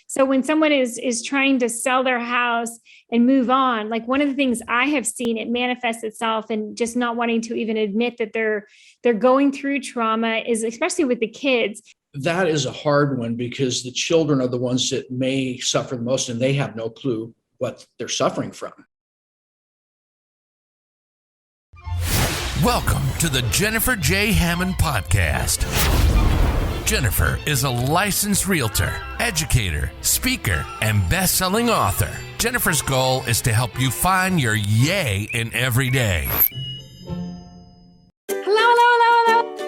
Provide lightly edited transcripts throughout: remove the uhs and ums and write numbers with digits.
So when someone is trying to sell their house and move on, like one of the things I have seen, it manifests itself in just not wanting to even admit that they're going through trauma, is especially with the kids. That is a hard one because the children are the ones that may suffer the most, and they have no clue what they're suffering from. Welcome to the Jennifer J. Hammond Podcast. Jennifer is a licensed realtor, educator, speaker, and best-selling author. Jennifer's goal is to help you find your yay in every day. Hello.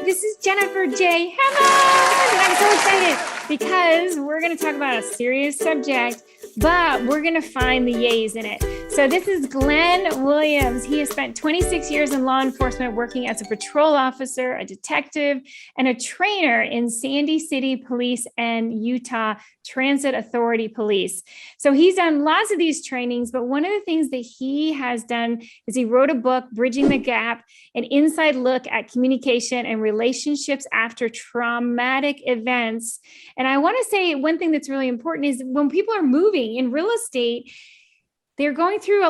This is Jennifer J. Hammond, and I'm so excited because we're going to talk about a serious subject, but we're going to find the yays in it. So this is Glen Williams. He has spent 26 years in law enforcement working as a patrol officer, a detective, and a trainer in Sandy City Police and Utah Transit Authority Police. So he's done lots of these trainings, but one of the things that he has done is he wrote a book, Bridging the Gap, an inside look at communication and relationships after traumatic events. And I want to say one thing that's really important is when people are moving in real estate, they're going through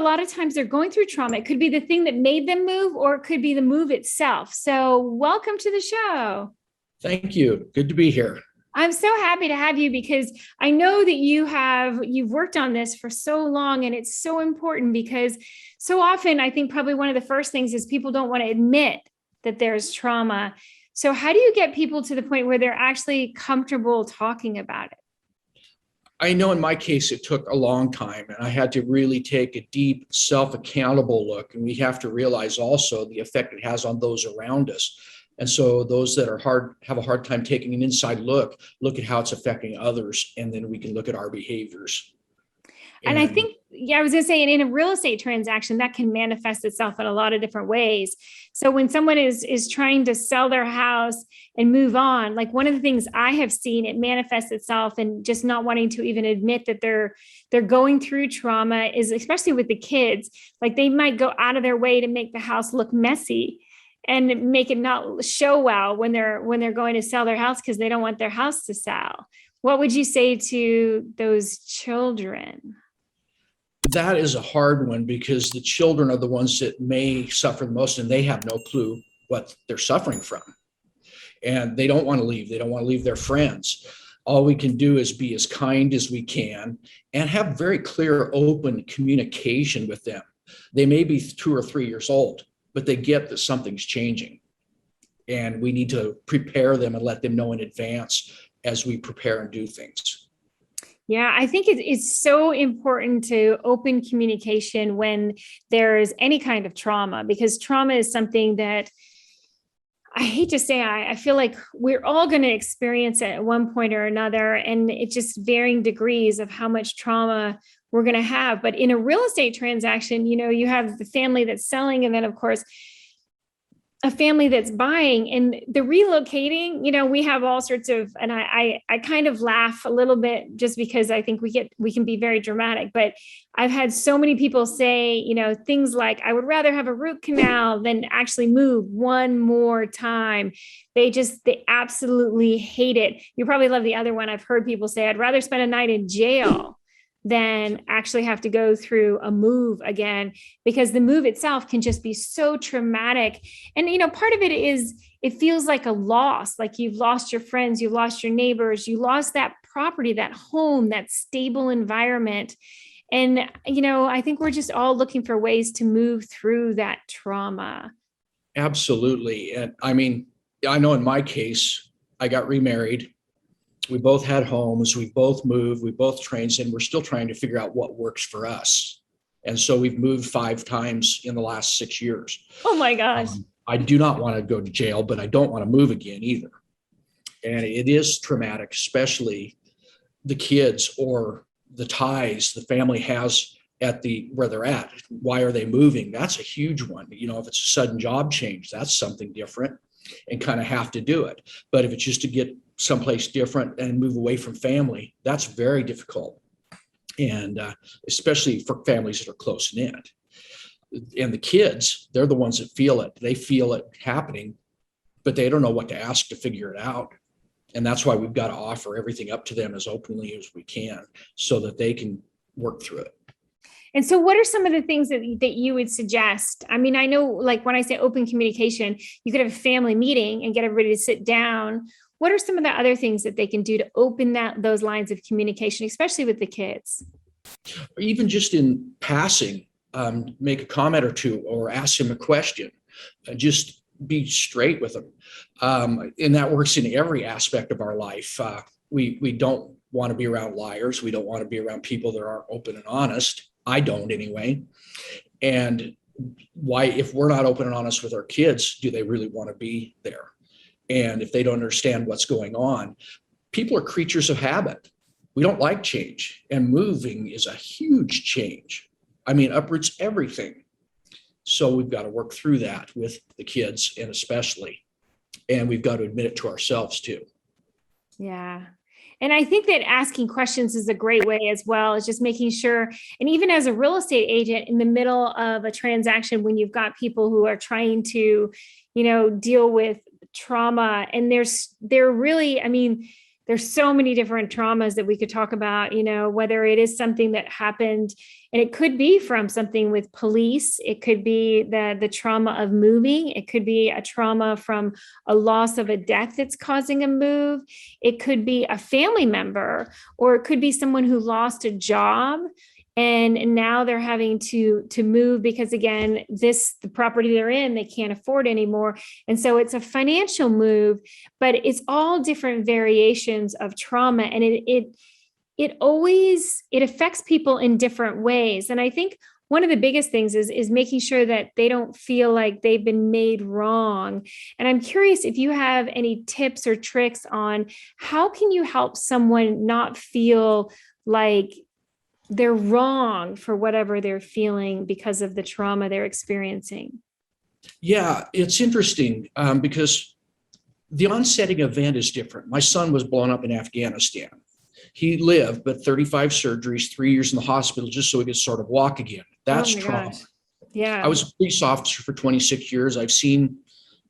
trauma. It could be the thing that made them move, or it could be the move itself. So welcome to the show. Thank you. Good to be here. I'm so happy to have you because I know that you've worked on this for so long, and it's so important because so often I think probably one of the first things is people don't want to admit that there's trauma. So how do you get people to the point where they're actually comfortable talking about it? I know in my case, it took a long time, and I had to really take a deep self-accountable look. And we have to realize also the effect it has on those around us. And so those that have a hard time taking an inside look at how it's affecting others. And then we can look at our behaviors. And I think, I was going to say, in a real estate transaction, that can manifest itself in a lot of different ways. So when someone is trying to sell their house and move on, like one of the things I have seen, it manifests itself in just not wanting to even admit that they're going through trauma, is especially with the kids. Like they might go out of their way to make the house look messy and make it not show well when they're going to sell their house because they don't want their house to sell. What would you say to those children? That is a hard one because the children are the ones that may suffer the most, and they have no clue what they're suffering from. And they don't want to leave. They don't want to leave their friends. All we can do is be as kind as we can and have very clear, open communication with them. They may be 2 or 3 years old, but they get that something's changing. And we need to prepare them and let them know in advance as we prepare and do things. Yeah, I think it's so important to open communication when there's any kind of trauma, because trauma is something that I hate to say, I feel like we're all going to experience it at one point or another, and it's just varying degrees of how much trauma we're going to have. But in a real estate transaction, you have the family that's selling, and then of course a family that's buying, and the relocating, we have all sorts of, and I kind of laugh a little bit just because I think we can be very dramatic, but I've had so many people say, things like, I would rather have a root canal than actually move one more time. They absolutely hate it. You probably love the other one. I've heard people say, I'd rather spend a night in jail than actually have to go through a move again, because the move itself can just be so traumatic. And, part of it is, it feels like a loss, like you've lost your friends, you've lost your neighbors, you lost that property, that home, that stable environment. And, I think we're just all looking for ways to move through that trauma. Absolutely. And I know in my case, I got remarried. We both had homes, we both moved, we both trained, and we're still trying to figure out what works for us. And so we've moved 5 times in the last 6 years. Oh my gosh. I do not want to go to jail, but I don't want to move again either. And it is traumatic, especially the kids or the ties the family has at where they're at. Why are they moving? That's a huge one. If it's a sudden job change, that's something different and kind of have to do it. But if it's just to get someplace different and move away from family, that's very difficult. And especially for families that are close knit. And the kids, they're the ones that feel it. They feel it happening, but they don't know what to ask to figure it out. And that's why we've got to offer everything up to them as openly as we can so that they can work through it. And so what are some of the things that you would suggest? I mean, I know, like when I say open communication, you could have a family meeting and get everybody to sit down. What are some of the other things that they can do to open those lines of communication, especially with the kids? Or even just in passing, make a comment or two or ask them a question. Just be straight with them. And that works in every aspect of our life. We don't want to be around liars. We don't want to be around people that aren't open and honest. I don't anyway. And why, if we're not open and honest with our kids, do they really want to be there? And if they don't understand what's going on, people are creatures of habit. We don't like change, and moving is a huge change. I mean, uproots everything. So we've got to work through that with the kids, and we've got to admit it to ourselves too. Yeah. And I think that asking questions is a great way as well, is just making sure. And even as a real estate agent in the middle of a transaction, when you've got people who are trying to, deal with trauma, and there's so many different traumas that we could talk about, whether it is something that happened, and it could be from something with police. It could be the trauma of moving. It could be a trauma from a loss of a death that's causing a move. It could be a family member, or it could be someone who lost a job and now they're having to move because, again, the property they're in, they can't afford anymore. And so it's a financial move, but it's all different variations of trauma. And it affects people in different ways. And I think one of the biggest things is making sure that they don't feel like they've been made wrong. And I'm curious if you have any tips or tricks on how can you help someone not feel like they're wrong for whatever they're feeling because of the trauma they're experiencing. Yeah, it's interesting because the onsetting event is different. My son was blown up in Afghanistan. He lived, but 35 surgeries, 3 years in the hospital just so he could sort of walk again. That's trauma. Gosh. Yeah. I was a police officer for 26 years. I've seen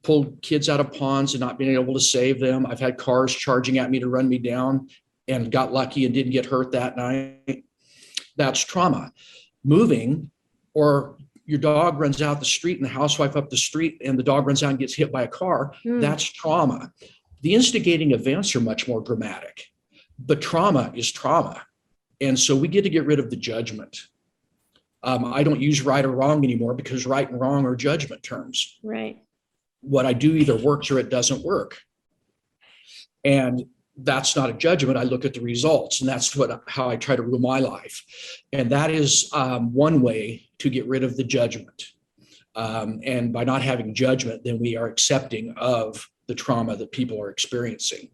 pulled kids out of ponds and not being able to save them. I've had cars charging at me to run me down and got lucky and didn't get hurt that night. That's trauma. Moving, or your dog runs out the street and the housewife up the street and the dog runs out and gets hit by a car. That's trauma. The instigating events are much more dramatic, but trauma is trauma. And so we get to get rid of the judgment. I don't use right or wrong anymore because right and wrong are judgment terms. Right. What I do either works or it doesn't work. And that's not a judgment. I look at the results, and that's how I try to rule my life. And that is one way to get rid of the judgment. And by not having judgment, then we are accepting of the trauma that people are experiencing.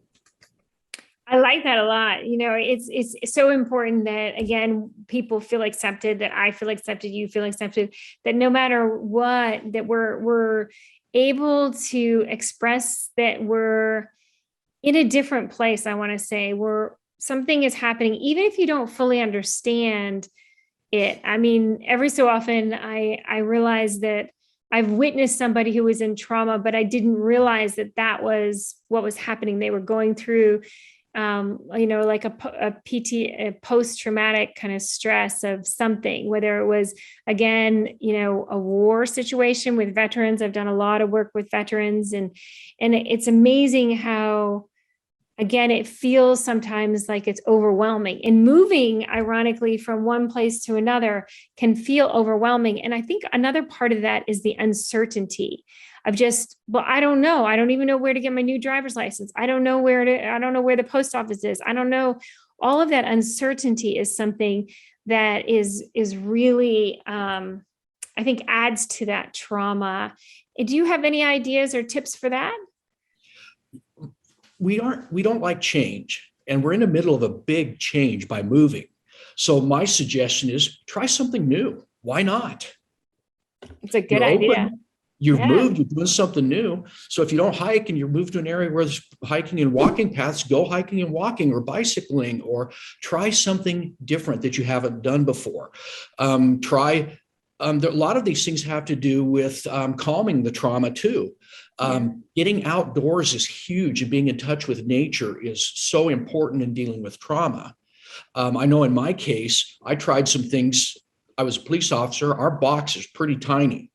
I like that a lot. It's so important that, again, people feel accepted, that I feel accepted, you feel accepted, that no matter what, that we're able to express that we're in a different place. I want to say where something is happening, even if you don't fully understand it. I mean, every so often I realize that I've witnessed somebody who was in trauma, but I didn't realize that was what was happening. They were going through, like a post-traumatic kind of stress of something, whether it was, again, a war situation with veterans. I've done a lot of work with veterans, and it's amazing how, again, it feels sometimes like it's overwhelming, and moving, ironically, from one place to another can feel overwhelming. And I think another part of that is the uncertainty of I don't know. I don't even know where to get my new driver's license. I don't know where the post office is. I don't know. All of that uncertainty is something that is really, I think, adds to that trauma. Do you have any ideas or tips for that? We don't like change, and we're in the middle of a big change by moving. So my suggestion is try something new. Why not? It's a good idea. You've moved, you're doing something new. So if you don't hike and you're moved to an area where there's hiking and walking paths, go hiking and walking or bicycling, or try something different that you haven't done before. Try A lot of these things have to do with calming the trauma too. Getting outdoors is huge, and being in touch with nature is so important in dealing with trauma. I know in my case, I tried some things. I was a police officer. Our box is pretty tiny.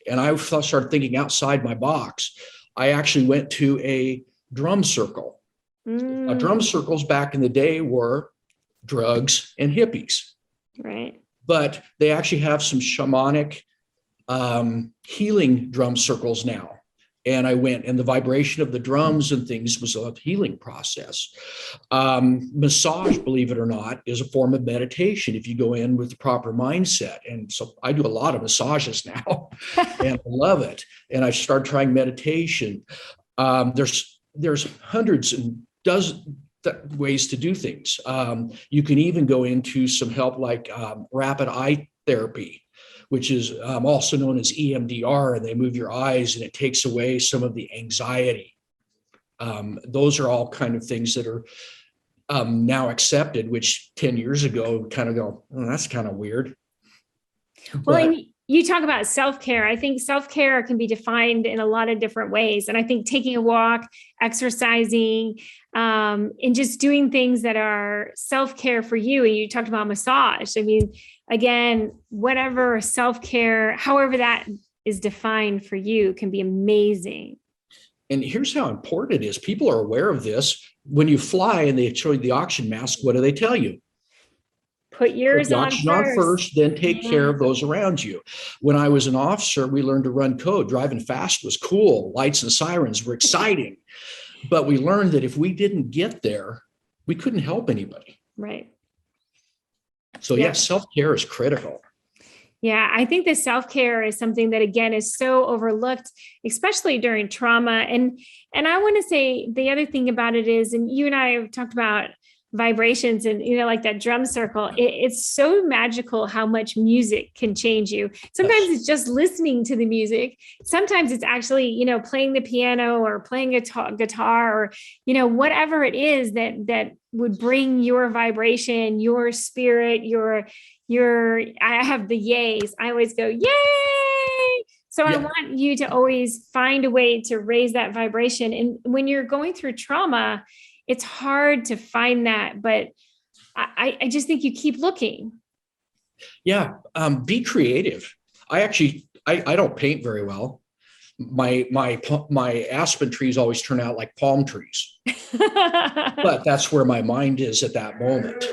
And I started thinking outside my box. I actually went to a drum circle. Now, drum circles back in the day were drugs and hippies. Right. But they actually have some shamanic healing drum circles now. And I went, and the vibration of the drums and things was a healing process. Massage, believe it or not, is a form of meditation if you go in with the proper mindset. And so I do a lot of massages now and I love it. And I started trying meditation. There's hundreds and dozens ways to do things. You can even go into some help like rapid eye therapy, which is also known as EMDR, and they move your eyes and it takes away some of the anxiety. Those are all kind of things that are now accepted, which 10 years ago kind of go, oh, that's kind of weird. Well, and you talk about self-care. I think self-care can be defined in a lot of different ways. And I think taking a walk, exercising, and just doing things that are self-care for you. And you talked about massage. I mean, again, whatever self-care, however that is defined for you, can be amazing. And here's how important it is. People are aware of this. When you fly and they show you the oxygen mask, what do they tell you? Put yours on first, then take care of those around you. When I was an officer, we learned to run code. Driving fast was cool. Lights and sirens were exciting. But we learned that if we didn't get there, we couldn't help anybody. Right. So yes, self-care is critical. Yeah, I think the self-care is something that, again, is so overlooked, especially during trauma. And I want to say the other thing about it is, and you and I have talked about vibrations and, like that drum circle, it's so magical how much music can change you. Sometimes it's just listening to the music. Sometimes it's actually, playing the piano or playing a guitar or, whatever it is that would bring your vibration, your spirit, I have the yays. I always go, yay. So I want you to always find a way to raise that vibration. And when you're going through trauma, it's hard to find that, but I just think you keep looking. Yeah. Be creative. I don't paint very well. My aspen trees always turn out like palm trees, but that's where my mind is at that moment.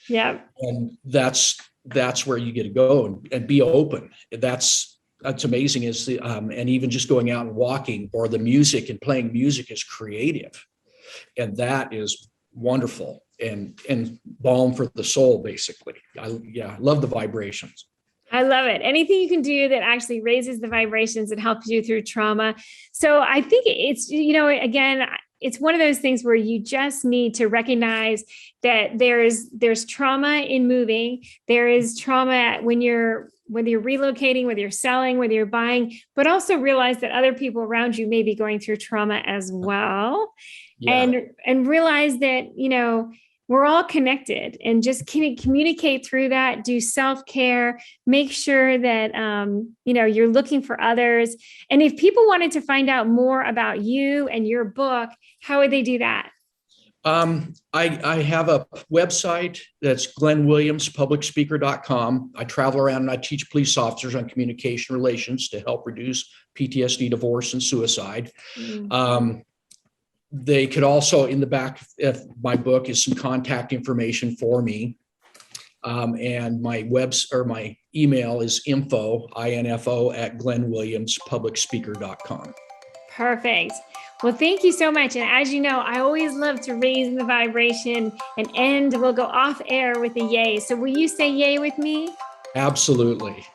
Yeah. And that's where you get to go and be open. That's amazing. And even just going out and walking, or the music and playing music, is creative. And that is wonderful and balm for the soul, basically. I love the vibrations. I love it. Anything you can do that actually raises the vibrations and helps you through trauma. So I think it's, again, it's one of those things where you just need to recognize that there's trauma in moving. There is trauma whether you're relocating, whether you're selling, whether you're buying, but also realize that other people around you may be going through trauma as well. Yeah. And realize that, we're all connected, and just communicate through that, do self-care, make sure that, you're looking for others. And if people wanted to find out more about you and your book, how would they do that? I have a website that's glenwilliamspublicspeaker.com. I travel around and I teach police officers on communication relations to help reduce PTSD, divorce, and suicide. Mm-hmm. They could also, in the back of my book, is some contact information for me. And my my email is info at glenwilliamspublicspeaker.com. Perfect. Well, thank you so much. And as you know, I always love to raise the vibration and end. We'll go off air with a yay. So will you say yay with me? Absolutely.